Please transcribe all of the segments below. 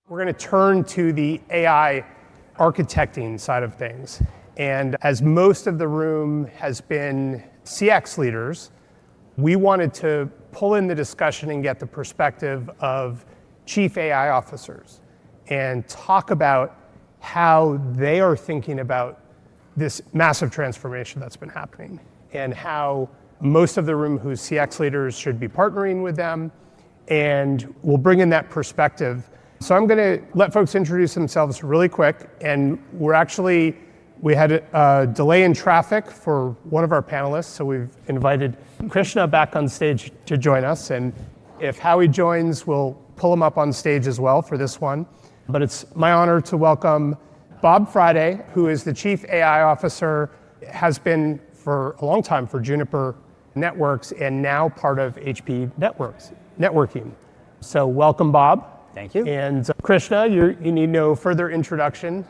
We're going to turn to the AI architecting side of things. And as most of the room has been CX leaders, we wanted to pull in the discussion and get the perspective of chief AI officers and talk about how they are thinking about this massive transformation that's been happening and how most of the room who's CX leaders should be partnering with them. And we'll bring in that perspective. So I'm going to let folks introduce themselves really quick. And we had a delay in traffic for one of our panelists. So we've invited Krishna back on stage to join us. And if Howie joins, we'll pull him up on stage as well for this one. But it's my honor to welcome Bob Friday, who is the Chief AI Officer, has been for a long time for Juniper Networks and now part of HPE Networking. So welcome, Bob. Thank you. And Krishna, you need no further introduction.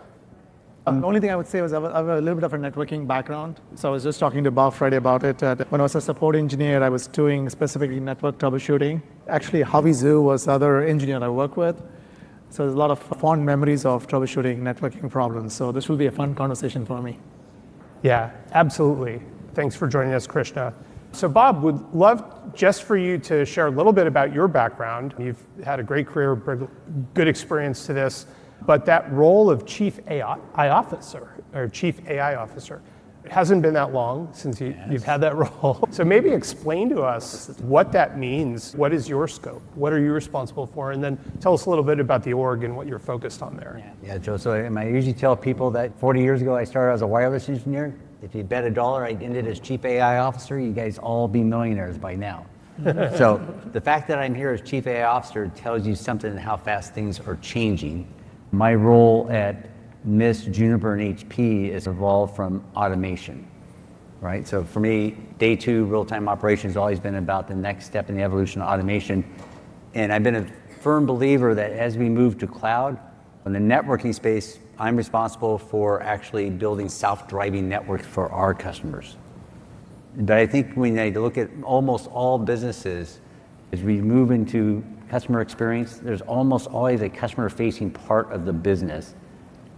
The only thing I would say was I have a little bit of a networking background. So I was just talking to Bob Friday about it. When I was a support engineer, I was doing specifically network troubleshooting. Actually, Howie Xu was the other engineer I worked with. So there's a lot of fond memories of troubleshooting networking problems. So this will be a fun conversation for me. Yeah, absolutely. Thanks for joining us, Krishna. So Bob, would love just for you to share a little bit about your background. You've had a great career, good experience to this, but that role of Chief AI Officer, it hasn't been that long since you've had that role. So maybe explain to us what that means. What is your scope? What are you responsible for? And then tell us a little bit about the org and what you're focused on there. Yeah, Joe, so I usually tell people that 40 years ago I started as a wireless engineer. If you bet $1 I ended as Chief AI Officer, you guys all be millionaires by now. So the fact that I'm here as Chief AI Officer tells you something how fast things are changing. My role at Juniper and HP is evolved from automation, right? So for me, day two, real-time operations has always been about the next step in the evolution of automation. And I've been a firm believer that as we move to cloud, in the networking space, I'm responsible for actually building self-driving networks for our customers. But I think when I look at almost all businesses, as we move into customer experience, there's almost always a customer-facing part of the business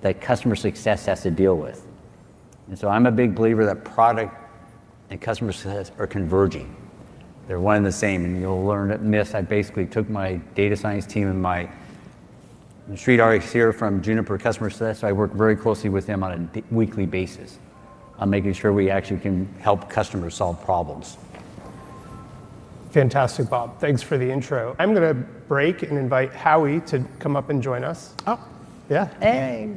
that customer success has to deal with. And so I'm a big believer that product and customer success are converging. They're one and the same, and you'll learn at MIST, I basically took my data science team and my Sri Raj here from Juniper Customer Success, so I work very closely with them on a weekly basis on making sure we actually can help customers solve problems. Fantastic, Bob. Thanks for the intro. I'm going to break and invite Howie to come up and join us. Oh. Yeah. Hey.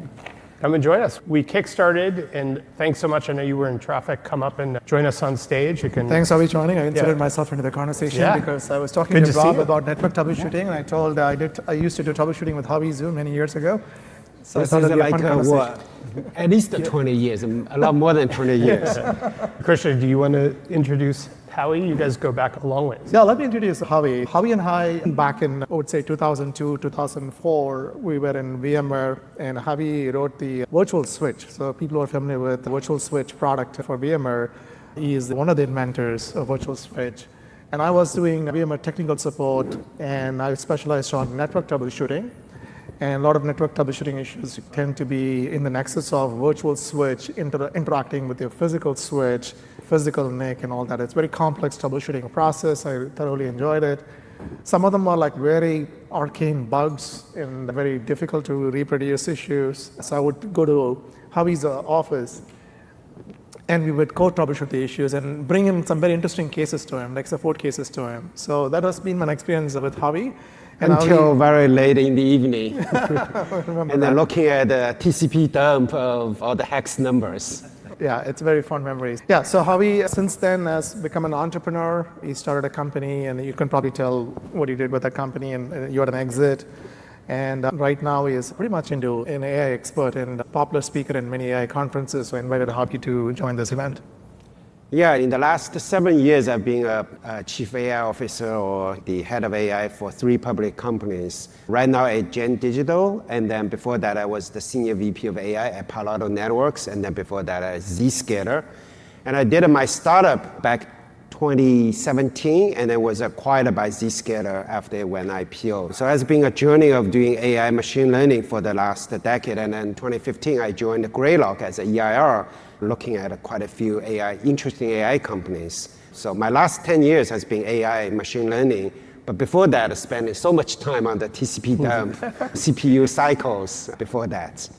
Come and join us. We kickstarted, and thanks so much. I know you were in traffic. Come up and join us on stage. You can. Thanks for joining. I inserted myself into the conversation because I was talking to Bob about network troubleshooting, and I told I used to do troubleshooting with Howie Xu many years ago. So this is like at least 20 years, a lot more than 20 years. Krishna, do you want to introduce Howie? You guys go back a long ways. Yeah, let me introduce Howie. Howie and I, back in, I would say 2002, 2004, we were in VMware, and Howie wrote the virtual switch. So people who are familiar with the virtual switch product for VMware, he is one of the inventors of virtual switch. And I was doing VMware technical support, and I specialized on network troubleshooting. And a lot of network troubleshooting issues tend to be in the nexus of virtual switch interacting with your physical switch, physical NIC and all that. It's a very complex troubleshooting process. I thoroughly enjoyed it. Some of them are like very arcane bugs and very difficult to reproduce issues. So I would go to Howie's office and we would co-troubleshoot the issues and bring in some very interesting cases to him, like support cases to him. So that has been my experience with Howie. Until very late in the evening. And then looking at the TCP dump of all the hex numbers. Yeah, it's very fun memories. Yeah, so Howie since then has become an entrepreneur. He started a company, and you can probably tell what he did with that company, and you had an exit. And right now he is pretty much into an AI expert and a popular speaker in many AI conferences. So I invited Howie to join this event. Yeah, in the last 7 years, I've been a chief AI officer or the head of AI for 3 public companies. Right now at Gen Digital, and then before that, I was the senior VP of AI at Palo Networks, and then before that at Zscaler. And I did my startup back 2017, and it was acquired by Zscaler after it went IPO. So it's been a journey of doing AI machine learning for the last decade. And then 2015, I joined Greylock as an EIR, looking at quite a few interesting AI companies. So my last 10 years has been AI machine learning. But before that, I spent so much time on the TCP dump, CPU cycles before that.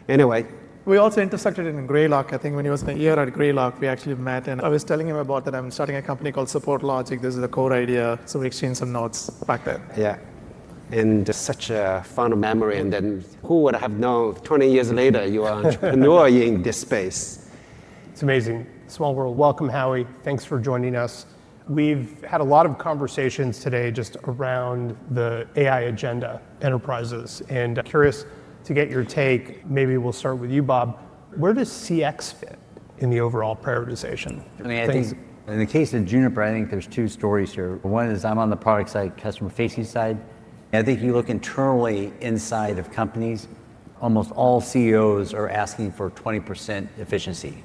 Anyway. We also intersected in Greylock. I think when he was a year at Greylock, we actually met, and I was telling him about that I'm starting a company called SupportLogic. This is the core idea, so we exchanged some notes back then. Yeah, and such a fond memory. And then who would have known 20 years later you are an entrepreneur in this space? It's amazing. Small world. Welcome, Howie. Thanks for joining us. We've had a lot of conversations today just around the AI agenda enterprises, and curious to get your take. Maybe we'll start with you, Bob. Where does CX fit in the overall prioritization? I think in the case of Juniper, I think there's two stories here. One is I'm on the product side, customer facing side. I think you look internally inside of companies, almost all CEOs are asking for 20% efficiency.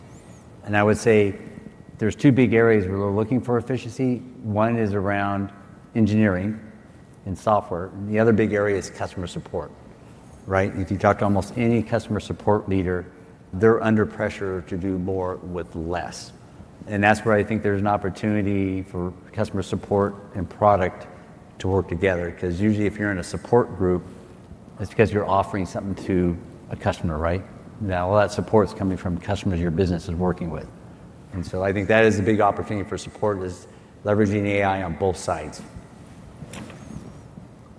And I would say there's two big areas where they're looking for efficiency. One is around engineering and software. And the other big area is customer support. Right? If you talk to almost any customer support leader, they're under pressure to do more with less. And that's where I think there's an opportunity for customer support and product to work together. Because usually if you're in a support group, it's because you're offering something to a customer, right? Now, all that support's coming from customers your business is working with. And so I think that is a big opportunity for support, is leveraging AI on both sides.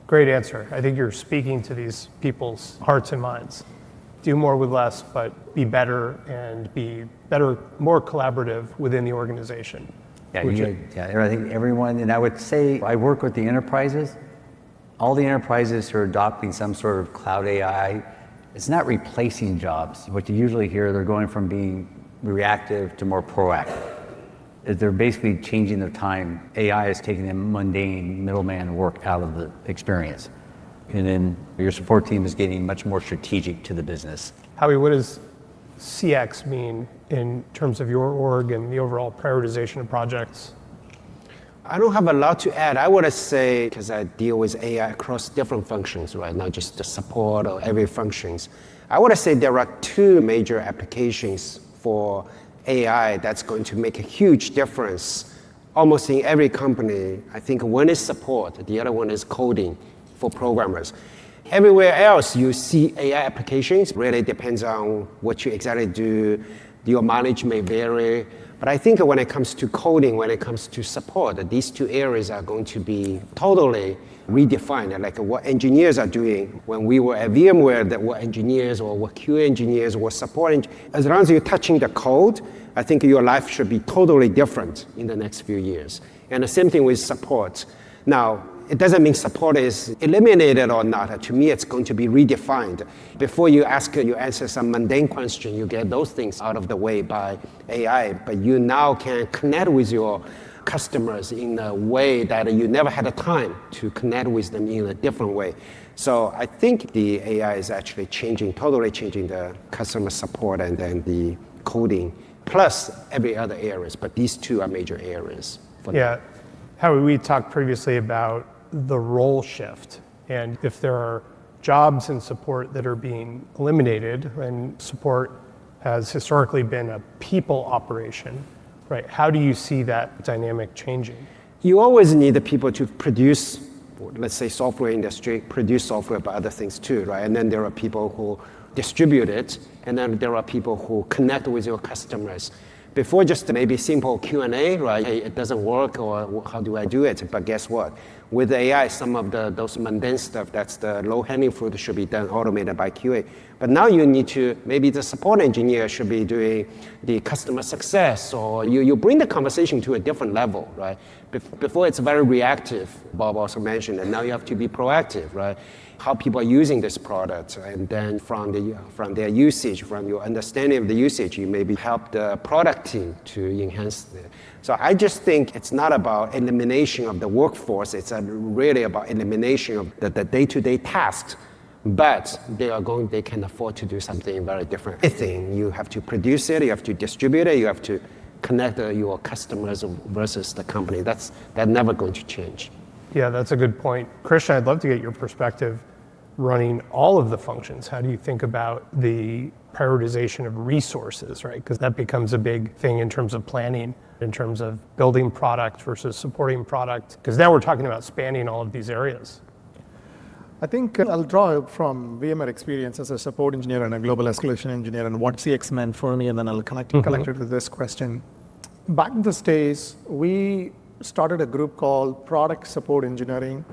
Great answer. I think you're speaking to these people's hearts and minds. Do more with less, but be better and be better, more collaborative within the organization. Yeah, I think everyone, and I would say I work with the enterprises. All the enterprises who are adopting some sort of cloud AI, it's not replacing jobs. What you usually hear, they're going from being reactive to more proactive. They're basically changing their time. AI is taking the mundane middleman work out of the experience. And then your support team is getting much more strategic to the business. Howie, what does CX mean in terms of your org and the overall prioritization of projects? I don't have a lot to add. I would say, because I deal with AI across different functions, right? Not just the support or every functions. I would say there are two major applications for AI that's going to make a huge difference almost in every company. I think one is support, the other one is coding for programmers. Everywhere else you see AI applications, really depends on what you exactly do. Your mileage may vary. But I think when it comes to coding, when it comes to support, these two areas are going to be totally redefined, like what engineers are doing. When we were at VMware, that were engineers or what QA engineers or support engineers. As long as you're touching the code, I think your life should be totally different in the next few years. And the same thing with support. Now, it doesn't mean support is eliminated or not. To me, it's going to be redefined. Before you answer some mundane question, you get those things out of the way by AI. But you now can connect with your customers in a way that you never had the time to connect with them in a different way. So I think the AI is actually totally changing the customer support and then the coding, plus every other areas. But these two are major areas. Yeah. Howie, we talked previously about the role shift, and if there are jobs in support that are being eliminated, and support has historically been a people operation, right? How do you see that dynamic changing? You always need the people to produce, let's say software industry, produce software, but other things too, right? And then there are people who distribute it, and then there are people who connect with your customers. Before just maybe simple Q&A, right? Hey, it doesn't work, or how do I do it? But guess what? With AI, some of those mundane stuff, that's the low-hanging fruit, should be done automated by QA. But now you need to, maybe the support engineer should be doing the customer success, or you bring the conversation to a different level, right? Before it's very reactive, Bob also mentioned, and now you have to be proactive, right? How people are using this product, and then from their usage, from your understanding of the usage, you maybe help the product team to enhance it. So I just think it's not about elimination of the workforce, it's really about elimination of the day-to-day tasks, but they can afford to do something very different. Everything, you have to produce it, you have to distribute it, you have to connect your customers versus the company. That's never going to change. Yeah, that's a good point. Krishna, I'd love to get your perspective running all of the functions. How do you think about the prioritization of resources, right? Because that becomes a big thing in terms of planning, in terms of building product versus supporting product. Because now we're talking about spanning all of these areas. I think I'll draw from VMware experience as a support engineer and a global escalation engineer and what CX meant for me, and then I'll connect it to this question. Back in the days, we started a group called Product Support Engineering,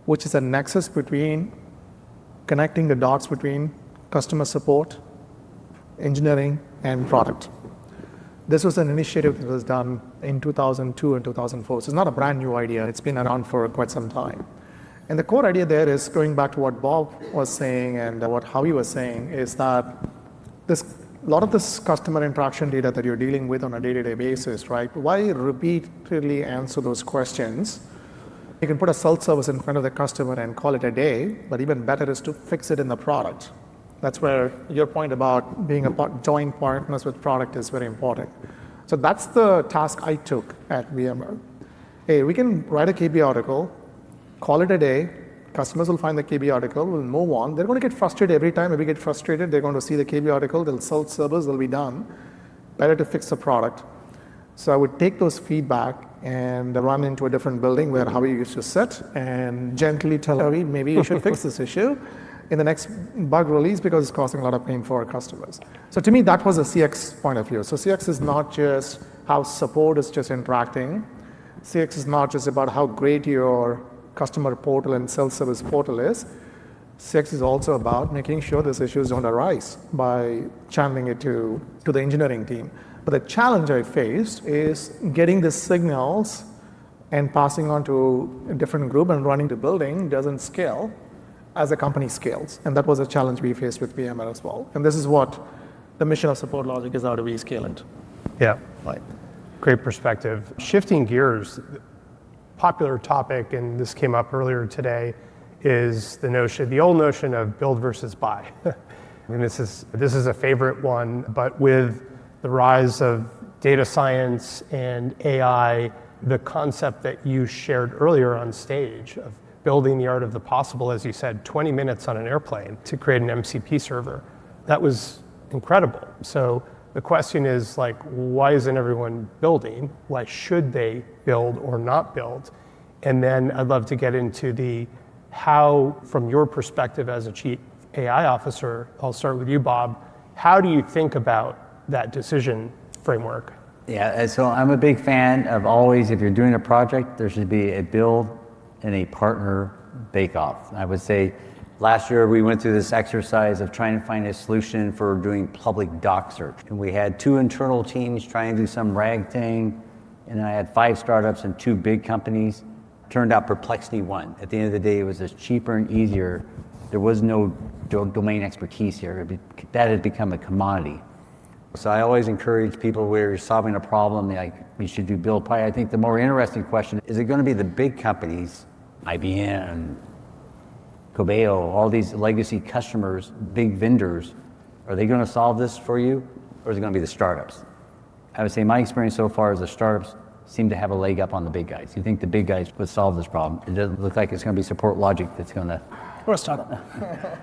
which is a nexus between connecting the dots between customer support, engineering, and product. This was an initiative that was done in 2002 and 2004. So it's not a brand new idea. It's been around for quite some time. And the core idea there is going back to what Bob was saying and what Howie was saying is that a lot of this customer interaction data that you're dealing with on a day-to-day basis, right? Why repeatedly answer those questions? You can put a self-service in front of the customer and call it a day, but even better is to fix it in the product. That's where your point about being a joint partners with product is very important. So that's the task I took at VMware. Hey, we can write a KB article, call it a day, customers will find the KB article, will move on. They're going to get frustrated every time. If we get frustrated, they're going to see the KB article, they'll self-service, they'll be done. Better to fix the product. So I would take those feedback and run into a different building where Howie used to sit and gently tell Howie, maybe you should fix this issue in the next bug release because it's causing a lot of pain for our customers. So to me, that was a CX point of view. So CX is not just how support is just interacting. CX is not just about how great your customer portal and self-service portal is. CX is also about making sure these issues don't arise by channeling it to the engineering team. But the challenge I faced is getting the signals and passing on to a different group and running the building doesn't scale as the company scales. And that was a challenge we faced with VMware as well. And this is what the mission of SupportLogic is, how do we scale it? Yeah, right. Great perspective. Shifting gears, popular topic, and this came up earlier today, is the old notion of build versus buy. I mean, this is a favorite one, but with the rise of data science and AI, the concept that you shared earlier on stage of building the art of the possible, as you said, 20 minutes on an airplane to create an MCP server, that was incredible. So the question is, like, why isn't everyone building? Why should they build or not build? And then I'd love to get into how, from your perspective as a chief AI officer, I'll start with you, Bob, how do you think about that decision framework? Yeah, so I'm a big fan of always, if you're doing a project, there should be a build and a partner bake-off. I would say last year we went through this exercise of trying to find a solution for doing public doc search. And we had 2 internal teams trying to do some rag thing, and I had 5 startups and 2 big companies. Turned out Perplexity won. At the end of the day, it was just cheaper and easier. There was no domain expertise here. That had become a commodity. So I always encourage people where you're solving a problem, like we should do build pie. I think the more interesting question, is it going to be the big companies, IBM, Cobeo, all these legacy customers, big vendors, are they going to solve this for you, or is it going to be the startups? I would say my experience so far is the startups seem to have a leg up on the big guys. You think the big guys would solve this problem? It doesn't look like it's going to be SupportLogic that's going to. Or a startup.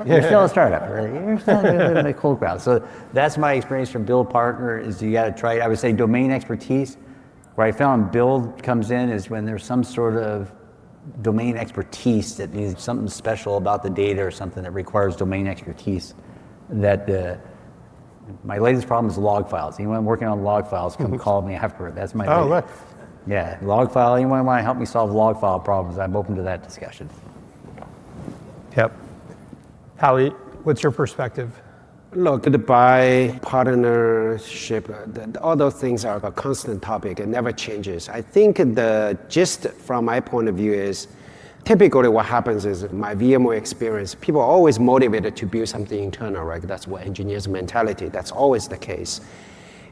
You're still a startup, right? You're still in the cold ground. So that's my experience from build partner. Is you got to try. I would say domain expertise. Where I found build comes in is when there's some sort of domain expertise that means something special about the data or something that requires domain expertise. My latest problem is log files. Anyone working on log files, come call me afterward. That's my. Oh, look. Yeah, log file. Anyone want to help me solve log file problems? I'm open to that discussion. Yep. Howie, what's your perspective? Look, the buy partnership, all those things are a constant topic. It never changes. I think the gist from my point of view is typically what happens is my VMware experience, people are always motivated to build something internal, right? That's what engineers' mentality, that's always the case.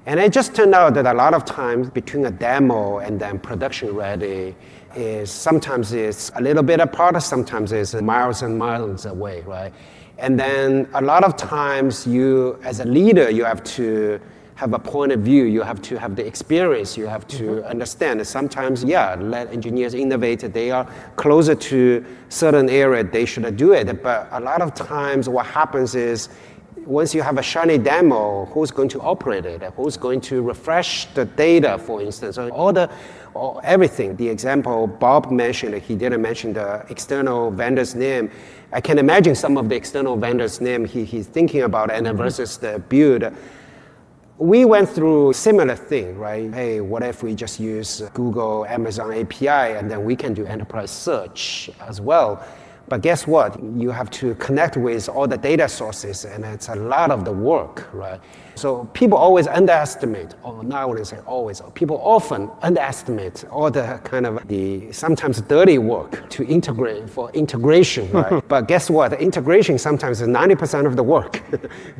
And it just turned out that a lot of times between a demo and then production ready is sometimes it's a little bit apart, sometimes it's miles and miles away, right? And then a lot of times you, as a leader, you have to have a point of view, you have to have the experience, you have to understand. Sometimes, let engineers innovate. They are closer to certain area, they should do it. But a lot of times what happens is, once you have a shiny demo, who's going to operate it? Who's going to refresh the data, for instance? So everything. The example Bob mentioned, he didn't mention the external vendor's name. I can imagine some of the external vendor's name he's thinking about and versus the build. We went through similar thing, right? Hey, what if we just use Google, Amazon API, and then we can do enterprise search as well? But guess what? You have to connect with all the data sources, and it's a lot of the work, right? So people always underestimate, or not I wouldn't say always, people often underestimate all the kind of the sometimes dirty work to integrate for integration, right? But guess what? The integration sometimes is 90% of the work.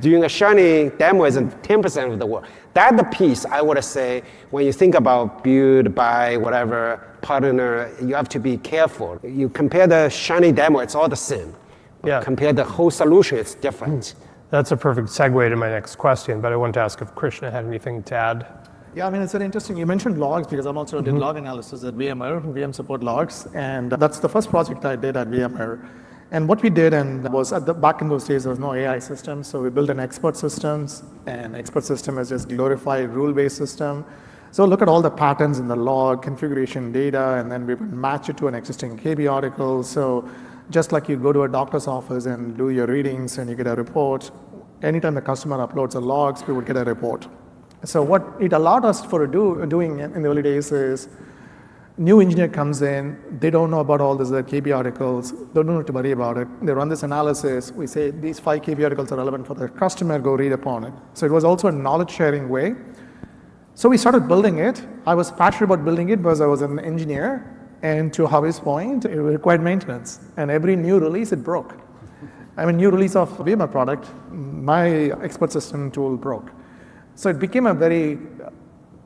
Doing a shiny demo is 10% of the work. That's the piece I would say when you think about build, buy, whatever, partner, you have to be careful. You compare the shiny demo, it's all the same. Yeah. Compare the whole solution, it's different. That's a perfect segue to my next question, but I wanted to ask if Krishna had anything to add. Yeah, I mean, it's very interesting. You mentioned logs because I'm also did log analysis at VMware, VM support logs, and that's the first project I did at VMware. And what we did, and was back in those days, there was no AI system, so we built an expert systems, and expert system is just glorified rule-based system. So look at all the patterns in the log, configuration data, and then we would match it to an existing KB article. So just like you go to a doctor's office and do your readings and you get a report, anytime the customer uploads the logs, we would get a report. So what it allowed us for doing in the early days is, new engineer comes in, they don't know about all these KB articles, they don't have to worry about it. They run this analysis, we say these 5 KB articles are relevant for the customer, go read upon it. So it was also a knowledge sharing way. So we started building it. I was passionate about building it because I was an engineer, and to Howie's point, it required maintenance. And every new release, it broke. I mean, new release of VMware product, my expert system tool broke. So it became a very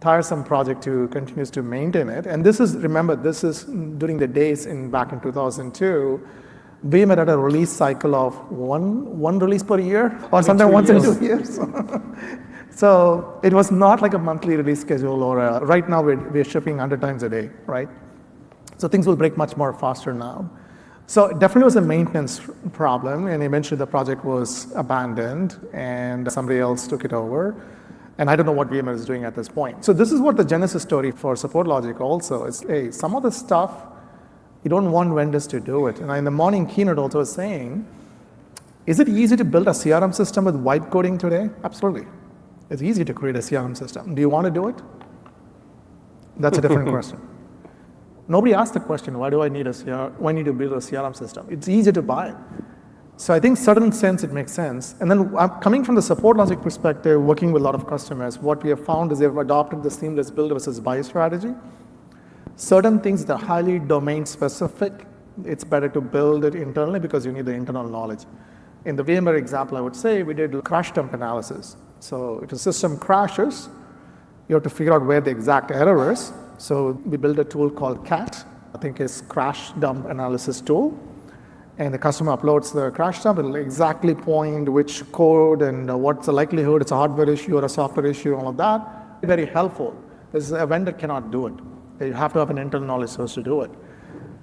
tiresome project to continue to maintain it. And this is, remember, this is during the days back in 2002, VMware had a release cycle of one release per year, or sometimes once in 2 years. So it was not like a monthly release schedule, or right now we're shipping 100 times a day, right? So things will break much more faster now. So it definitely was a maintenance problem, and eventually the project was abandoned and somebody else took it over. And I don't know what VMware is doing at this point. So this is what the genesis story for SupportLogic also is. Hey, some of the stuff, you don't want vendors to do it. And in the morning keynote also was saying, is it easy to build a CRM system with vibe coding today? Absolutely. It's easy to create a CRM system. Do you want to do it? That's a different question. Nobody asked the question, why do I need why need to build a CRM system? It's easy to buy. So I think certain sense it makes sense. And then coming from the SupportLogic perspective, working with a lot of customers, what we have found is they've adopted the seamless build versus buy strategy. Certain things that are highly domain specific, it's better to build it internally because you need the internal knowledge. In the VMware example, I would say we did crash dump analysis. So if a system crashes, you have to figure out where the exact error is. So we built a tool called CAT, I think it's Crash Dump Analysis Tool. And the customer uploads the crash dump, it'll exactly point which code and what's the likelihood it's a hardware issue or a software issue, all of that. Very helpful. A vendor cannot do it. You have to have an internal knowledge source to do it.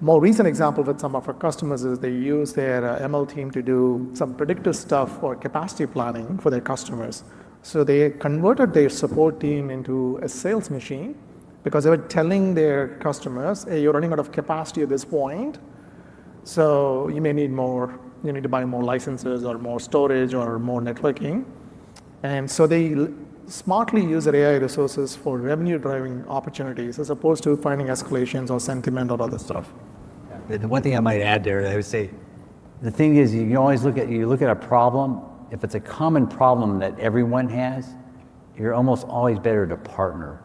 More recent example with some of our customers is they use their ML team to do some predictive stuff for capacity planning for their customers. So they converted their support team into a sales machine because they were telling their customers, hey, you're running out of capacity at this point, so you may need more, you need to buy more licenses or more storage or more networking. And so they smartly use their AI resources for revenue driving opportunities as opposed to finding escalations or sentiment or other stuff. The one thing I might add there, I would say, the thing is you can always look at a problem. If it's a common problem that everyone has, you're almost always better to partner.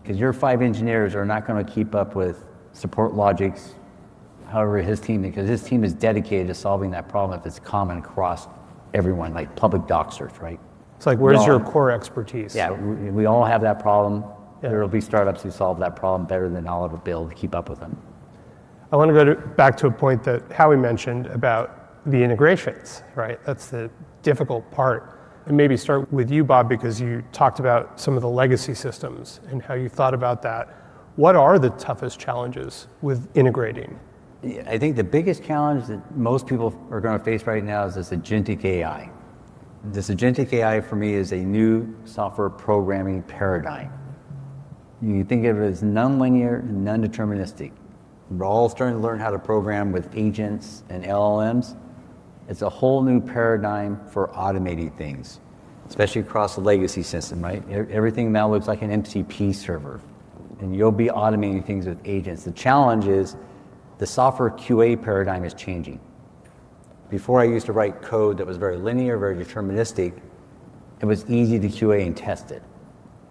Because your 5 engineers are not going to keep up with SupportLogic's, however his team, because his team is dedicated to solving that problem if it's common across everyone, like public doc search, right? It's like, where's your core expertise? Yeah, we all have that problem. Yeah. There will be startups who solve that problem better than I'll ever be able to keep up with them. I want to go back to a point that Howie mentioned about the integrations, right? That's the difficult part. And maybe start with you, Bob, because you talked about some of the legacy systems and how you thought about that. What are the toughest challenges with integrating? I think the biggest challenge that most people are going to face right now is this agentic AI. This agentic AI for me is a new software programming paradigm. You think of it as nonlinear and non-deterministic. We're all starting to learn how to program with agents and LLMs. It's a whole new paradigm for automating things, especially across the legacy system, right? Everything now looks like an MCP server, and you'll be automating things with agents. The challenge is the software QA paradigm is changing. Before I used to write code that was very linear, very deterministic. It was easy to QA and test it.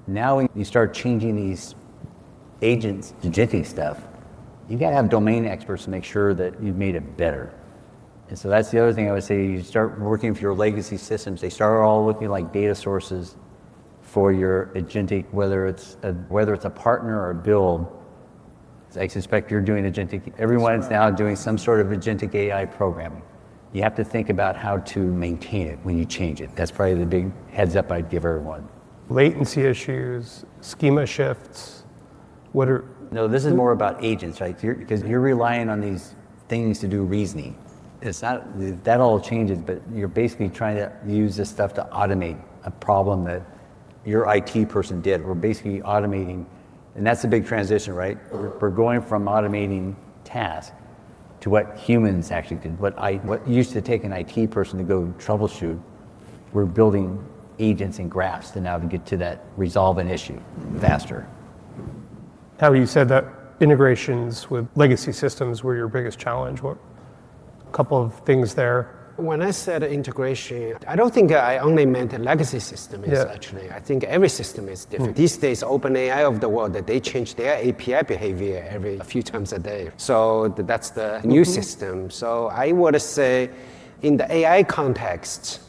Now when you start changing these agents, agentic stuff, you gotta have domain experts to make sure that you've made it better. And so that's the other thing I would say, you start working with your legacy systems, they start all looking like data sources for your agentic, whether it's a partner or a build. I suspect you're doing agentic, everyone's now doing some sort of agentic AI programming. You have to think about how to maintain it when you change it. That's probably the big heads up I'd give everyone. Latency issues, schema shifts, No, this is more about agents, right? Because you're relying on these things to do reasoning. It's not, that all changes, but you're basically trying to use this stuff to automate a problem that your IT person did. We're basically automating, and that's the big transition, right? We're going from automating tasks to what humans actually did. What used to take an IT person to go troubleshoot, we're building agents and graphs to now to get to that resolve an issue faster. How you said that integrations with legacy systems were your biggest challenge. What a couple of things there. When I said integration, I don't think I only meant the legacy system actually. I think every system is different. These days, OpenAI of the world, they change their API behavior a few times a day. So that's the new system. So I would say in the AI context,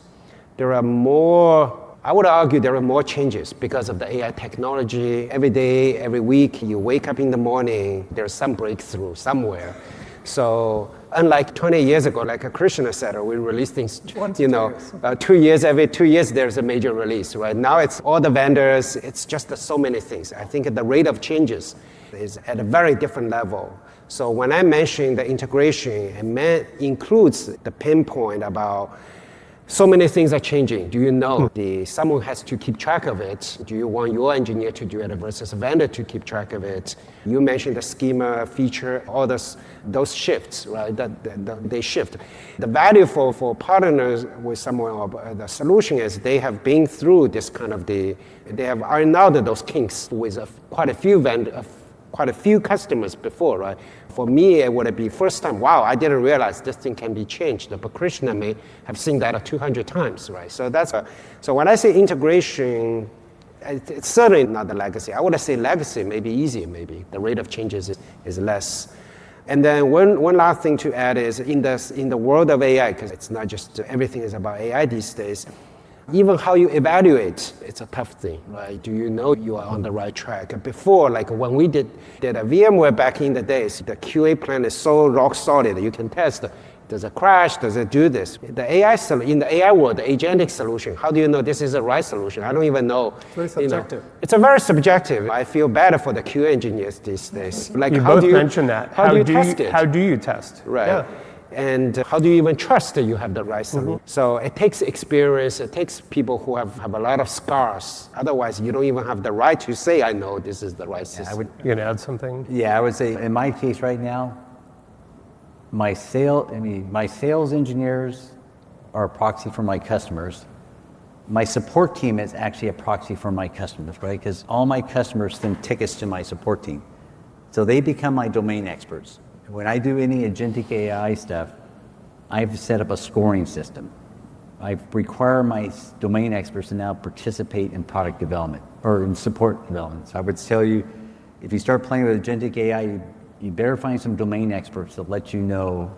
I would argue there are more changes because of the AI technology. Every day, every week, you wake up in the morning, there's some breakthrough somewhere. So unlike 20 years ago, like Krishna said, we release things, every 2 years there's a major release, right? Now it's all the vendors, it's just so many things. I think the rate of changes is at a very different level. So when I mention the integration, it includes the pinpoint about so many things are changing. Do you know someone has to keep track of it? Do you want your engineer to do it versus a vendor to keep track of it? You mentioned the schema feature, all those shifts, right? They shift. The value for partners with someone, or the solution is they have been through this kind of they have ironed out those kinks with quite a few customers before, right? For me, it would be first time, wow, I didn't realize this thing can be changed. But Krishna may have seen that 200 times, right? So so when I say integration, it's certainly not the legacy. I would say legacy may be easier, maybe. The rate of changes is less. And then one last thing to add is in the world of AI, because it's not just everything is about AI these days, even how you evaluate, it's a tough thing, right? Do you know you are on the right track? Before, like when we did a VMware back in the days, the QA plan is so rock solid, you can test, does it crash, does it do this? In the AI world, the agentic solution, how do you know this is the right solution? I don't even know. It's very subjective. It's a very subjective. I feel bad for the QA engineers these days. Like, You both mentioned that. How do you test it? How do you test? Right. Yeah. And how do you even trust that you have the right solution? So it takes experience, it takes people who have a lot of scars. Otherwise, you don't even have the right to say, I know this is the right system. You gonna add something? Yeah, I would say in my case right now, my sales engineers are a proxy for my customers. My support team is actually a proxy for my customers, right? Because all my customers send tickets to my support team. So they become my domain experts. When I do any agentic AI stuff, I've set up a scoring system. I require my domain experts to now participate in product development or in support development. So I would tell you, if you start playing with agentic AI, you better find some domain experts that let you know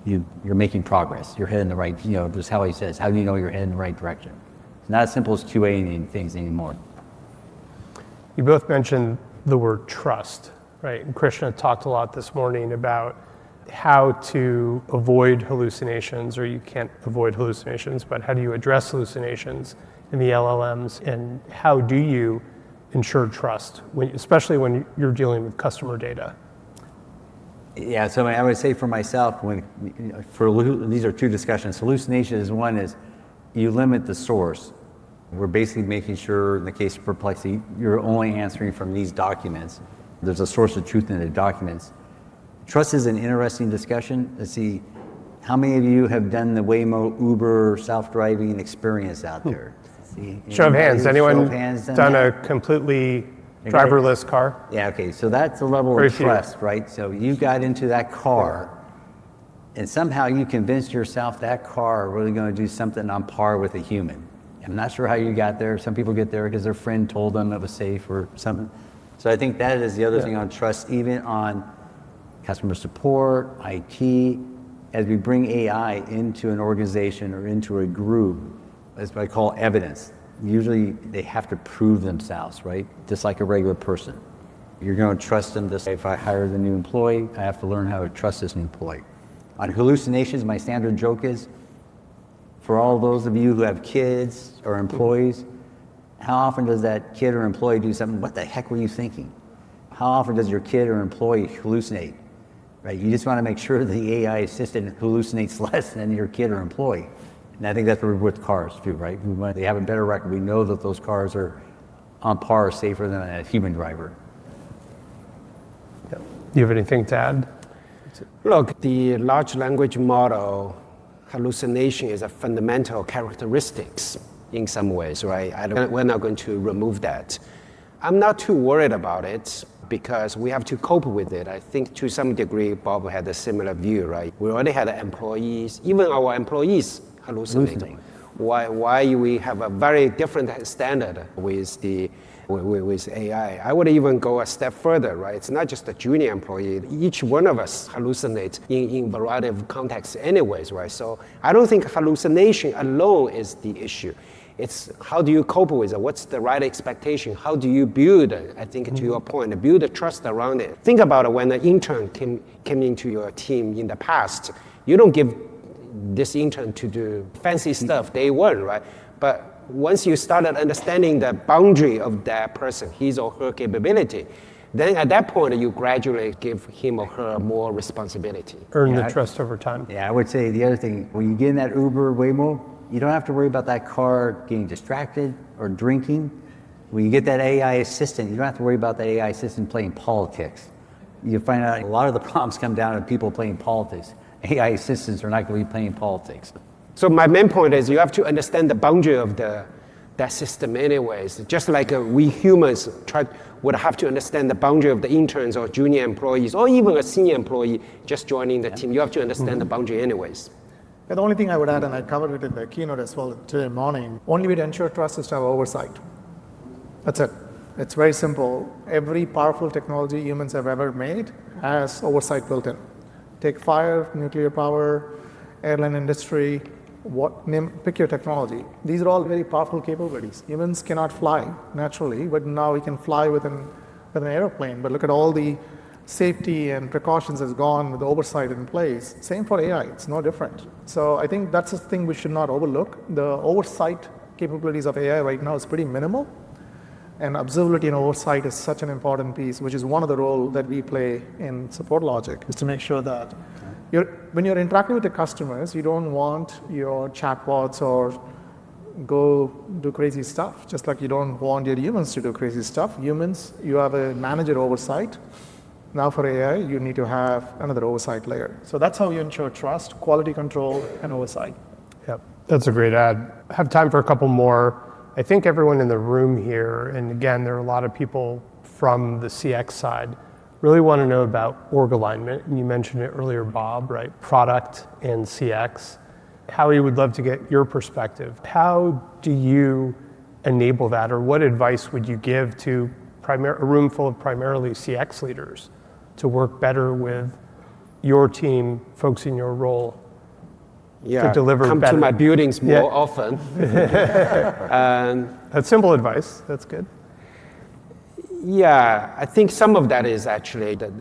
you're making progress. You're heading the right, just how he says, how do you know you're heading the right direction? It's not as simple as QA things anymore. You both mentioned the word trust, right? And Krishna talked a lot this morning about how to avoid hallucinations, or you can't avoid hallucinations, but how do you address hallucinations in the LLMs, and how do you ensure trust, especially when you're dealing with customer data? Yeah, so I would say for myself, these are two discussions. Hallucinations, one is you limit the source. We're basically making sure, in the case of Perplexity, you're only answering from these documents. There's a source of truth in the documents. Trust is an interesting discussion. Let's see, how many of you have done the Waymo Uber self-driving experience out there? Show of hands. Anyone done a that? completely driverless car? Yeah, okay, so that's a level Very of few. trust, right? So you got into that car, and somehow you convinced yourself that car really going to do something on par with a human. I'm not sure how you got there. Some people get there because their friend told them it was safe or something. So I think that is the other thing on trust, even on customer support, IT. As we bring AI into an organization or into a group, as what I call evidence, usually they have to prove themselves, right? Just like a regular person. You're going to trust them. Just if I hire the new employee, I have to learn how to trust this new employee. On hallucinations, my standard joke is, for all those of you who have kids or employees, how often does that kid or employee do something? What the heck were you thinking? How often does your kid or employee hallucinate? Right? You just want to make sure the AI assistant hallucinates less than your kid or employee. And I think that's what we're with cars too, right? They have a better record. We know that those cars are on par or safer than a human driver. Yep. Do you have anything to add? Look, the large language model hallucination is a fundamental characteristics in some ways, right? We're not going to remove that. I'm not too worried about it because we have to cope with it. I think to some degree, Bob had a similar view, right? We already had employees, even our employees hallucinating. Why we have a very different standard with AI. I would even go a step further, right? It's not just a junior employee. Each one of us hallucinate in a variety of contexts anyways, right? So I don't think hallucination alone is the issue. It's how do you cope with it? What's the right expectation? How do you build, I think to your point, build a trust around it? Think about it when an intern came into your team in the past. You don't give this intern to do fancy stuff day one, right? But once you started understanding the boundary of that person, his or her capability, then at that point you gradually give him or her more responsibility. Earn the trust over time. Yeah, I would say the other thing, when you get in that Uber, Waymo, you don't have to worry about that car getting distracted or drinking. When you get that AI assistant, you don't have to worry about that AI assistant playing politics. You find out a lot of the problems come down to people playing politics. AI assistants are not going to be playing politics. So my main point is you have to understand the boundary of that system anyways. Just like we humans would have to understand the boundary of the interns or junior employees or even a senior employee just joining the team. You have to understand the boundary anyways. Yeah, the only thing I would add, and I covered it in the keynote as well today morning, only way to ensure trust is to have oversight. That's it. It's very simple. Every powerful technology humans have ever made has oversight built in. Take fire, nuclear power, airline industry, pick your technology. These are all very powerful capabilities. Humans cannot fly naturally, but now we can fly with an airplane. But look at all the safety and precautions that's gone with the oversight in place. Same for AI, it's no different. So I think that's a thing we should not overlook. The oversight capabilities of AI right now is pretty minimal. And observability and oversight is such an important piece, which is one of the roles that we play in SupportLogic, is to make sure that when you're interacting with the customers, you don't want your chatbots or go do crazy stuff, just like you don't want your humans to do crazy stuff. Humans, you have a manager oversight. Now for AI, you need to have another oversight layer. So that's how you ensure trust, quality control, and oversight. Yep, that's a great add. I have time for a couple more. I think everyone in the room here, and again, there are a lot of people from the CX side, really want to know about org alignment. And you mentioned it earlier, Bob, right? Product and CX. Howie, would love to get your perspective. How do you enable that, or what advice would you give to a room full of primarily CX leaders to work better with your team, folks in your role, to deliver come better? To my buildings more often. That's simple advice. That's good. Yeah, I think some of that is actually that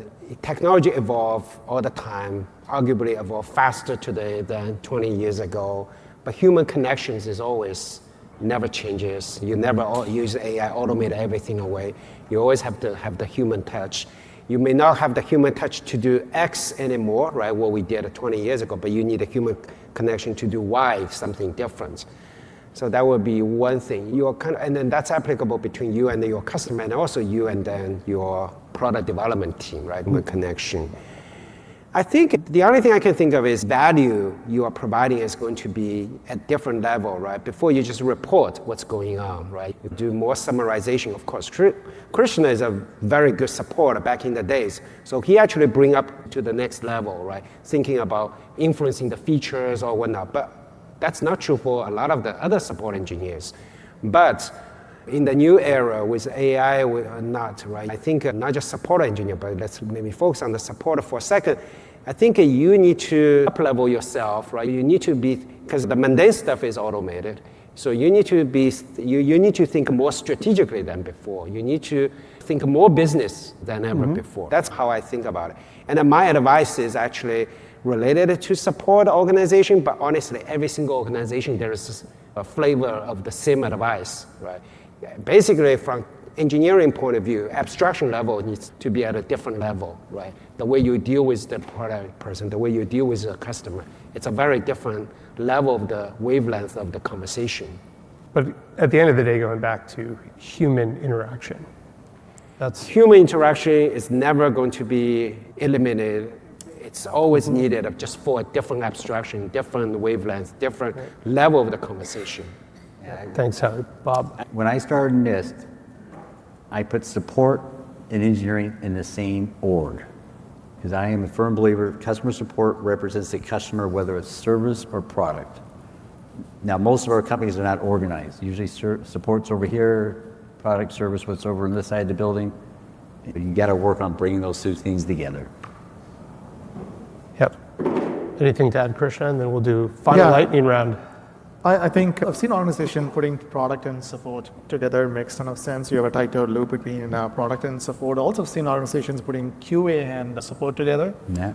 technology evolve all the time. arguably evolved faster today than 20 years ago. But human connections is always never changes. You never use AI, automate everything away. You always have to have the human touch. You may not have the human touch to do X anymore, right? What we did 20 years ago, but you need a human connection to do Y, something different. So that would be one thing. And then that's applicable between you and your customer, and also you and then your product development team, right? Human connection. I think the only thing I can think of is value you are providing is going to be at different level, right? Before you just report what's going on, right? You do more summarization, of course. Krishna is a very good supporter back in the days. So he actually bring up to the next level, right? Thinking about influencing the features or whatnot. But that's not true for a lot of the other support engineers. But in the new era with AI, we're not, right? I think not just support engineer, but let's maybe focus on the supporter for a second. I think you need to up-level yourself, right? You need to be, because the mundane stuff is automated. So you need to be, you need to think more strategically than before. You need to think more business than ever before. That's how I think about it. And then my advice is actually related to support organization, but honestly, every single organization, there is a flavor of the same advice, right? Basically, from engineering point of view, abstraction level needs to be at a different level, right? The way you deal with the product person, the way you deal with the customer, it's a very different level of the wavelength of the conversation. But at the end of the day, going back to human interaction, that's human interaction is never going to be eliminated. It's always needed just for a different abstraction, different wavelength, different level of the conversation. Thanks, Howie. Bob? When I started NIST, I put support and engineering in the same org, because I am a firm believer customer support represents the customer, whether it's service or product. Now, most of our companies are not organized. Usually support's over here, product service what's over on this side of the building. You got to work on bringing those two things together. Yep. Anything to add, Krishna? And then we'll do final lightning round. I think I've seen organizations putting product and support together makes a ton of sense. You have a tighter loop between product and support. Also seen organizations putting QA and support together. Yeah.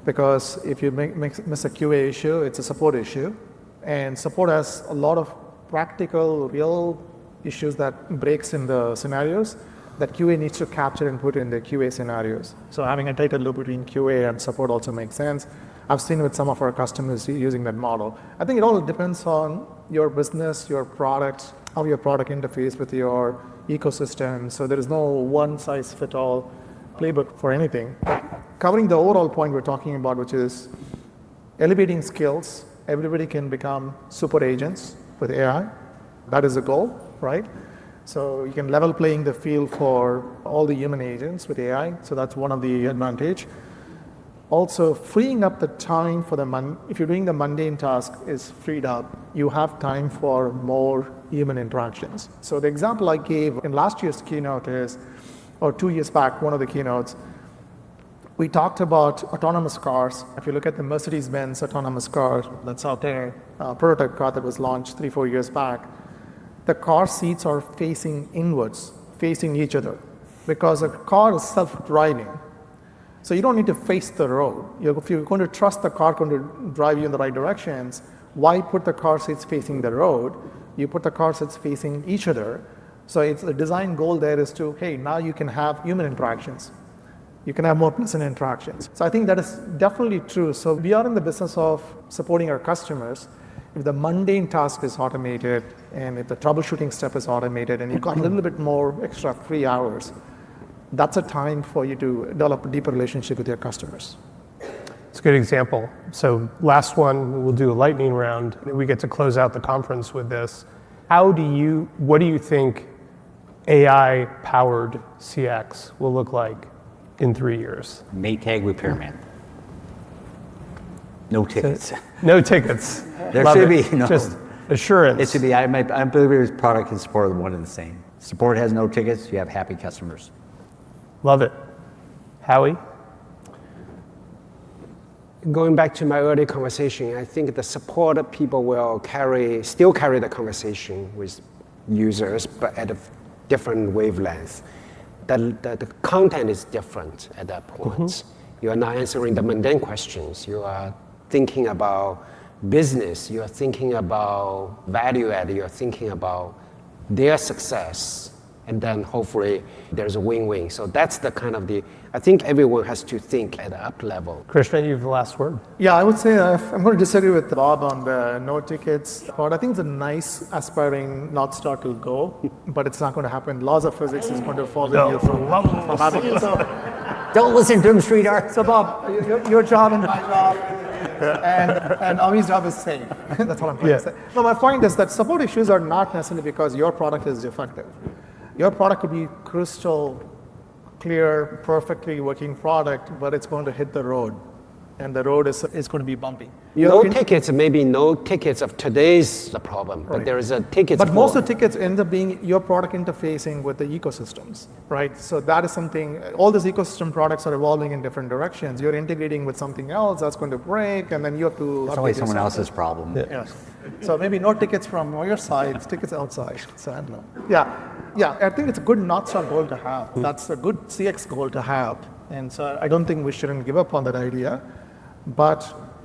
Because if you miss a QA issue, it's a support issue. And support has a lot of practical, real issues that breaks in the scenarios that QA needs to capture and put in the QA scenarios. So having a tighter loop between QA and support also makes sense. I've seen with some of our customers using that model. I think it all depends on your business, your product, how your product interface with your ecosystem. So there is no one-size-fits-all playbook for anything. Covering the overall point we're talking about, which is elevating skills, everybody can become super agents with AI. That is the goal, right? So you can level playing the field for all the human agents with AI. So that's one of the advantage. Also, freeing up the time for if you're doing the mundane task is freed up, you have time for more human interactions. So the example I gave in last year's keynote is, or 2 years back, one of the keynotes, we talked about autonomous cars. If you look at the Mercedes-Benz autonomous car that's out there, a prototype car that was launched 3-4 years back, the car seats are facing inwards, facing each other, because a car is self-driving. So you don't need to face the road. If you're going to trust the car going to drive you in the right directions, why put the car seats facing the road? You put the car seats facing each other. So it's the design goal there is to, hey, now you can have human interactions. You can have more pleasant interactions. So I think that is definitely true. So we are in the business of supporting our customers. If the mundane task is automated and if the troubleshooting step is automated and you've got a little bit more extra free hours, that's a time for you to develop a deeper relationship with your customers. It's a good example. So last one, we'll do a lightning round. We get to close out the conference with this. What do you think AI-powered CX will look like in 3 years? Maytag repairman. No tickets. No tickets. There Love should it. be no. Just assurance. It should be. I believe product and support are one and the same. Support has no tickets. You have happy customers. Love it. Howie? Going back to my earlier conversation, I think the support people will still carry the conversation with users, but at a different wavelength. The content is different at that point. You are not answering the mundane questions. You are thinking about business. You are thinking about value add. You are thinking about their success. And then hopefully there's a win-win. So that's the kind of I think everyone has to think at the up level. Krishna, you have the last word. Yeah, I would say I'm going to disagree with Bob on the no tickets part. I think it's a nice aspiring North Star to go, but it's not going to happen. Laws of physics is going to follow you from having it. So, Don't listen to him, sweetheart. so Bob, your job and my job and Avi's job is same. That's what I'm trying to say. No, my point is that support issues are not necessarily because your product is defective. Your product could be crystal clear, perfectly working product, but it's going to hit the road, and the road is going to be bumpy. Tickets, maybe no tickets of today's the problem, but there is a ticket. But most of the tickets end up being your product interfacing with the ecosystems, right? So that is something, all these ecosystem products are evolving in different directions. You're integrating with something else that's going to break, and then you have to It's always someone else's problem. Yes. So maybe no tickets from your side, tickets outside. So I don't know. Yeah, I think it's a good North Star goal to have. That's a good CX goal to have. And so I don't think we shouldn't give up on that idea. But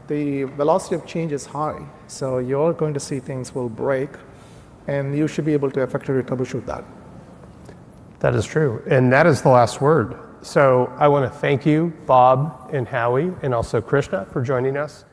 the velocity of change is high. So you're going to see things will break, and you should be able to effectively troubleshoot that. That is true. And that is the last word. So I want to thank you, Bob and Howie, and also Krishna for joining us.